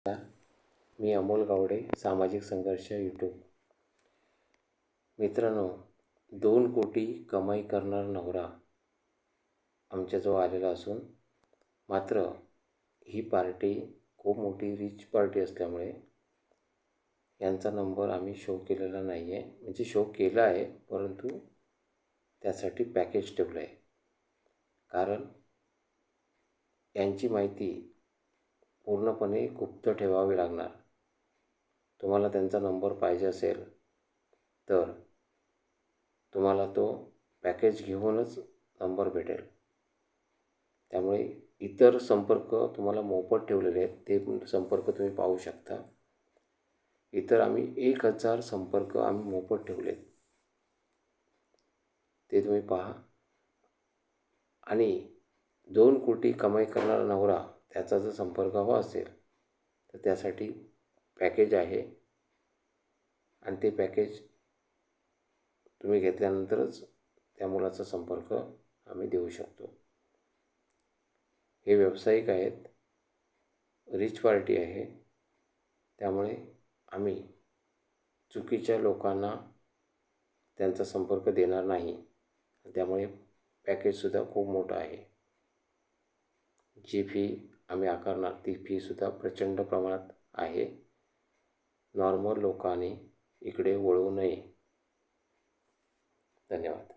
मी अमोल गावडे, सामाजिक संघर्ष यूट्यूब. मित्रांनो, 2 कोटी कमाई करणारा नवरा आमच्याजवळ आलेला असून मात्र ही पार्टी खूप मोठी रिच पार्टी असल्यामुळे यांचा नंबर आम्ही शो केलेला नाही आहे. म्हणजे शो केला आहे, परंतु त्यासाठी पॅकेज ठेवलं आहे. कारण यांची माहिती पूर्णपणे गुप्त ठेवावी लागणार. तुम्हाला त्यांचा नंबर पाहिजे असेल तर तुम्हाला तो पॅकेज घेऊनच नंबर भेटेल. त्यामुळे इतर संपर्क तुम्हाला मोफत ठेवलेले आहेत, ते संपर्क तुम्ही पाहू शकता. इतर आम्ही 1000 संपर्क आम्ही मोफत ठेवलेत, ते तुम्ही पहा. आणि 2 कोटी कमाई करणारा नवरा त्याचा जर संपर्क हवा असेल तर त्यासाठी पॅकेज आहे आणि ते पॅकेज तुम्ही घेतल्यानंतरच त्या मुलाचा संपर्क आम्ही देऊ शकतो. हे व्यावसायिक आहेत, रिच पार्टी आहे, त्यामुळे आम्ही चुकीच्या लोकांना त्यांचा संपर्क देणार नाही. त्यामुळे पॅकेजसुद्धा खूप मोठं आहे. जी फी आम्ही आकारणार ती फीसुद्धा प्रचंड प्रमाणात आहे. नॉर्मल लोकांनी इकडे वळू नये. धन्यवाद.